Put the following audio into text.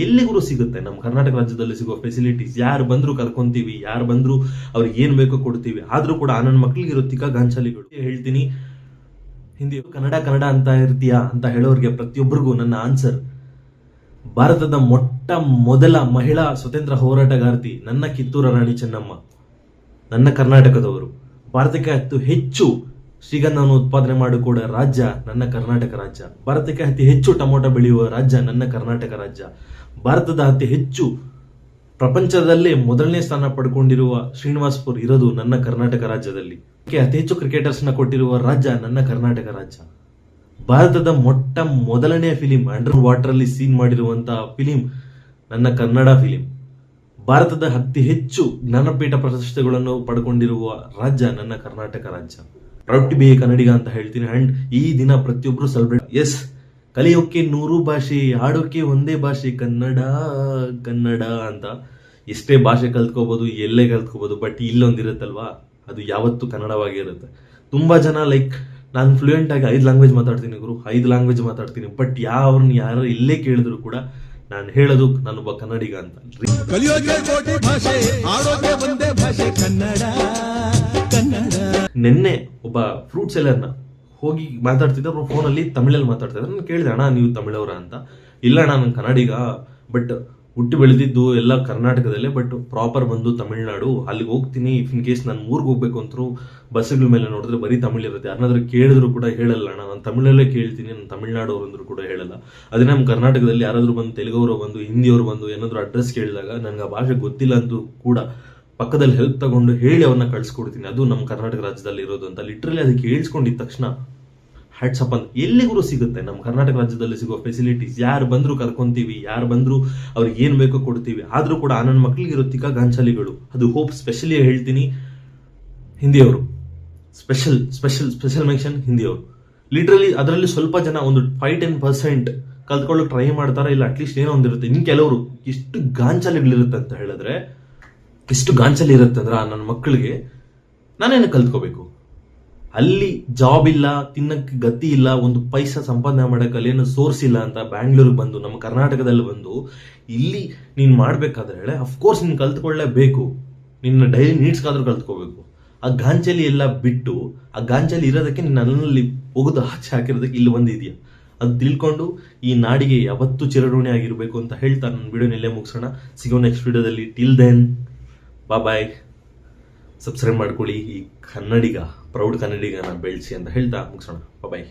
ಎಲ್ಲಿಗೂ ಸಿಗುತ್ತೆ. ನಮ್ಮ ಕರ್ನಾಟಕ ರಾಜ್ಯದಲ್ಲಿ ಸಿಗೋ ಫೆಸಿಲಿಟೀಸ್, ಯಾರು ಬಂದ್ರು ಕರ್ಕೊಂತೀವಿ, ಯಾರು ಬಂದ್ರು ಅವ್ರಿಗೆ ಏನ್ ಬೇಕೋ ಕೊಡ್ತೀವಿ. ಆದ್ರೂ ಕೂಡ ನನ್ನ ಮಕ್ಳಿಗೆ ಇರೋ ತಿಕ್ಕ ಗಾಂಚಾಲಿಗಳು. ಹೇಳ್ತೀನಿ, ಹಿಂದಿ ಕನ್ನಡ ಕನ್ನಡ ಅಂತ ಇರ್ತೀಯಾ ಅಂತ ಹೇಳೋರಿಗೆ ಪ್ರತಿಯೊಬ್ಬರಿಗೂ ನನ್ನ ಆನ್ಸರ್, ಭಾರತದ ಮೊಟ್ಟ ಮೊದಲ ಮಹಿಳಾ ಸ್ವತಂತ್ರ ಹೋರಾಟಗಾರ್ತಿ ನನ್ನ ಕಿತ್ತೂರ ರಾಣಿ ಚೆನ್ನಮ್ಮ, ನನ್ನ ಕರ್ನಾಟಕದವರು. ಭಾರತಕ್ಕೆ ಅತಿ ಹೆಚ್ಚು ಶ್ರೀಗಂಧವನ್ನು ಉತ್ಪಾದನೆ ಮಾಡಿಕೊಡ ರಾಜ್ಯ ನನ್ನ ಕರ್ನಾಟಕ ರಾಜ್ಯ. ಭಾರತಕ್ಕೆ ಅತಿ ಹೆಚ್ಚು ಟೊಮೊಟೊ ಬೆಳೆಯುವ ರಾಜ್ಯ ನನ್ನ ಕರ್ನಾಟಕ ರಾಜ್ಯ. ಭಾರತದ ಅತಿ ಹೆಚ್ಚು ಪ್ರಪಂಚದಲ್ಲೇ ಮೊದಲನೇ ಸ್ಥಾನ ಪಡ್ಕೊಂಡಿರುವ ಶ್ರೀನಿವಾಸಪುರ್ ಇರೋದು ನನ್ನ ಕರ್ನಾಟಕ ರಾಜ್ಯದಲ್ಲಿ. ಅತಿ ಹೆಚ್ಚು ಕ್ರಿಕೆಟರ್ಸ್ ನ ಕೊಟ್ಟಿರುವ ರಾಜ್ಯ ನನ್ನ ಕರ್ನಾಟಕ ರಾಜ್ಯ. ಭಾರತದ ಮೊಟ್ಟ ಮೊದಲನೇ ಫಿಲಿಂ ಅಂಡರ್ ವಾಟರ್ ಅಲ್ಲಿ ಸೀನ್ ಮಾಡಿರುವಂತಹ ಫಿಲಿಂ ನನ್ನ ಕನ್ನಡ ಫಿಲಿಂ. ಭಾರತದ ಅತಿ ಹೆಚ್ಚು ಜ್ಞಾನಪೀಠ ಪ್ರಶಸ್ತಿಗಳನ್ನು ಪಡ್ಕೊಂಡಿರುವ ರಾಜ್ಯ ನನ್ನ ಕರ್ನಾಟಕ ರಾಜ್ಯ. ಪ್ರೌಡ್ ಟು ಬಿ ಎ ಕನ್ನಡಿಗ ಅಂತ ಹೇಳ್ತೀನಿ. ಅಂಡ್ ಈ ದಿನ ಪ್ರತಿಯೊಬ್ರು ಸೆಲೆಬ್ರೇಟ್. ಎಸ್, ಕಲಿಯೋಕೆ 100 ಭಾಷೆ, ಆಡೋಕೆ ಒಂದೇ ಭಾಷೆ, ಕನ್ನಡ ಕನ್ನಡ ಅಂತ. ಎಷ್ಟೇ ಭಾಷೆ ಕಲ್ತ್ಕೋಬಹುದು, ಎಲ್ಲೇ ಕಲ್ತ್ಕೋಬಹುದು, ಬಟ್ ಇಲ್ಲೊಂದಿರುತ್ತಲ್ವಾ, ಅದು ಯಾವತ್ತೂ ಕನ್ನಡವಾಗಿರುತ್ತೆ. ತುಂಬಾ ಜನ ನಾನು ಫ್ಲೂಯೆಂಟ್ ಆಗಿ 5 ಲ್ಯಾಂಗ್ವೇಜ್ ಮಾತಾಡ್ತೀನಿ ಗುರು, 5 ಲ್ಯಾಂಗ್ವೇಜ್ ಮಾತಾಡ್ತೀನಿ, ಬಟ್ ಯಾರು ಎಲ್ಲೇ ಕೇಳಿದ್ರು ಕೂಡ ನಾನು ಹೇಳೋದು ನಾನೊಬ್ಬ ಕನ್ನಡಿಗ ಅಂತ. ನಿನ್ನೆ ಒಬ್ಬ ಫ್ರೂಟ್ ಸೆಲ್ಲರ್ನ ಹೋಗಿ ಮಾತಾಡ್ತಿದ್ದ ಫೋನಲ್ಲಿ ತಮಿಳಲ್ಲಿ ಮಾತಾಡ್ತಿದ್ದ. ನಾನು ಕೇಳಿದೆ, ಅಣ್ಣ ನೀವು ತಮಿಳವರ ಅಂತ. ಇಲ್ಲ ಅಣ್ಣ ನಾನು ಕನ್ನಡಿಗ, ಬಟ್ ಹುಟ್ಟಿ ಬೆಳೆದಿದ್ದು ಎಲ್ಲ ಕರ್ನಾಟಕದಲ್ಲೇ, ಬಟ್ ಪ್ರಾಪರ್ ಬಂದು ತಮಿಳ್ನಾಡು. ಅಲ್ಲಿಗೆ ಹೋಗ್ತೀನಿ, ಇನ್ ಕೇಸ್ ನಾನು ಊರಿಗೆ ಹೋಗ್ಬೇಕು ಅಂತರೂ ಬಸ್ಗಳ ಮೇಲೆ ನೋಡಿದ್ರೆ ಬರೀ ತಮಿಳ್ ಇರುತ್ತೆ. ಯಾರನ್ನಾದ್ರೂ ಕೇಳಿದ್ರು ಕೂಡ ಹೇಳಲ್ಲ ಅಣ್ಣ, ನಾನು ತಮಿಳಲ್ಲೇ ಕೇಳ್ತೀನಿ, ನಾನು ತಮಿಳ್ನಾಡು ಅಂದ್ರೂ ಕೂಡ ಹೇಳಲ್ಲ. ಅದೇ ನಮ್ಮ ಕರ್ನಾಟಕದಲ್ಲಿ ಯಾರಾದ್ರೂ ಬಂದು ತೆಲುಗವರು ಬಂದು ಹಿಂದಿಯವರು ಬಂದು ಏನಾದ್ರು ಅಡ್ರೆಸ್ ಕೇಳಿದಾಗ ನನಗೆ ಆ ಭಾಷೆ ಗೊತ್ತಿಲ್ಲ ಅಂತೂ ಕೂಡ ಪಕ್ಕದಲ್ಲಿ ಹೆಲ್ಪ್ ತಗೊಂಡು ಹೇಳಿ ಅವ್ರನ್ನ ಕಳ್ಸಿಕೊಡ್ತೀನಿ. ಅದು ನಮ್ಮ ಕರ್ನಾಟಕ ರಾಜ್ಯದಲ್ಲಿ ಇರೋದು ಅಂತ ಲಿಟ್ರಲಿ ಅದಕ್ಕೆ ಹೇಳ್ಸ್ಕೊಂಡಿದ್ದ ತಕ್ಷಣ ಹ್ಯಾಟ್ಸ್ ಅಪ್ ಅಂತ. ಎಲ್ಲಿಗೂ ಸಿಗುತ್ತೆ ನಮ್ಮ ಕರ್ನಾಟಕ ರಾಜ್ಯದಲ್ಲಿ ಸಿಗೋ ಫೆಸಿಲಿಟೀಸ್, ಯಾರು ಬಂದ್ರು ಕರ್ಕೊಂತೀವಿ, ಯಾರು ಬಂದ್ರು ಅವ್ರಿಗೆ ಏನ್ ಬೇಕೋ ಕೊಡ್ತೀವಿ. ಆದ್ರೂ ಕೂಡ ನನ್ನ ಮಕ್ಳಿಗೆ ಇರೋ ತಿಕ್ಕ ಗಾಂಚಾಲಿಗಳು. ಅದು ಹೋಪ್ ಸ್ಪೆಷಲಿ ಹೇಳ್ತೀನಿ, ಹಿಂದಿಯವರು ಸ್ಪೆಷಲ್ ಸ್ಪೆಷಲ್ ಸ್ಪೆಷಲ್ ಮೆನ್ಷನ್ ಹಿಂದಿಯವರು. ಲಿಟ್ರಲಿ ಅದರಲ್ಲಿ ಸ್ವಲ್ಪ ಜನ ಒಂದು 5-10% ಕಲ್ತ್ಕೊಳ್ಳೋಕೆ ಟ್ರೈ ಮಾಡ್ತಾರೆ, ಇಲ್ಲ ಅಟ್ಲೀಸ್ಟ್ ಏನೋ ಒಂದಿರುತ್ತೆ. ಇನ್ ಕೆಲವರು ಎಷ್ಟು ಗಾಂಚಾಲಿಗಳಿರುತ್ತೆ ಅಂತ ಹೇಳಿದ್ರೆ, ಎಷ್ಟು ಗಾಂಚಲಿ ಇರುತ್ತೆ ಅಂದ್ರೆ ನನ್ನ ಮಕ್ಕಳಿಗೆ ನಾನೇನು ಕಲ್ತ್ಕೋಬೇಕು. ಅಲ್ಲಿ ಜಾಬ್ ಇಲ್ಲ, ತಿನ್ನಕ್ಕೆ ಗತಿ ಇಲ್ಲ, ಒಂದು ಪೈಸಾ ಸಂಪಾದನೆ ಮಾಡಕ್ಕೆ ಅಲ್ಲೇನು ಸೋರ್ಸ್ ಇಲ್ಲ ಅಂತ ಬ್ಯಾಂಗ್ಳೂರ್ಗೆ ಬಂದು ನಮ್ಮ ಕರ್ನಾಟಕದಲ್ಲಿ ಬಂದು ಇಲ್ಲಿ ನೀನ್ ಮಾಡ್ಬೇಕಾದ್ರೆ ಹೇಳಿ ಅಫ್ಕೋರ್ಸ್ ನೀನ್ ಕಲ್ತ್ಕೊಳ್ಳೇಬೇಕು. ನಿನ್ನ ಡೈಲಿ ನೀಡ್ಸ್ಗಾದ್ರೂ ಕಲ್ತ್ಕೋಬೇಕು. ಆ ಗಾಂಚಲಿ ಎಲ್ಲ ಬಿಟ್ಟು, ಆ ಗಾಂಚಲಿ ಇರೋದಕ್ಕೆ ನೀನ್ ನನ್ನಲ್ಲಿ ಹೋಗೋದು ಆಚೆ ಹಾಕಿರೋದಕ್ಕೆ ಇಲ್ಲಿ ಒಂದಿದೆಯಾ, ಅದು ತಿಳ್ಕೊಂಡು ಈ ನಾಡಿಗೆ ಯಾವತ್ತೂ ಚಿರಋಣಿ ಆಗಿರ್ಬೇಕು ಅಂತ ಹೇಳ್ತಾ ನನ್ನ ವಿಡಿಯೋನ ಇಲ್ಲೇ ಮುಗಿಸೋಣ. ಸಿಗೋ ನೆಕ್ಸ್ಟ್ ವಿಡಿಯೋದಲ್ಲಿ. Till then bye. ಸಬ್ಸ್ಕ್ರೈಬ್ ಮಾಡ್ಕೊಳ್ಳಿ. ಈ ಕನ್ನಡಿಗ, ಪ್ರೌಡ್ ಕನ್ನಡಿಗನ ಬೆಳೆಸಿ ಅಂತ ಹೇಳ್ತಾ ಮುಗಿಸೋಣ. ಬಾಯ್.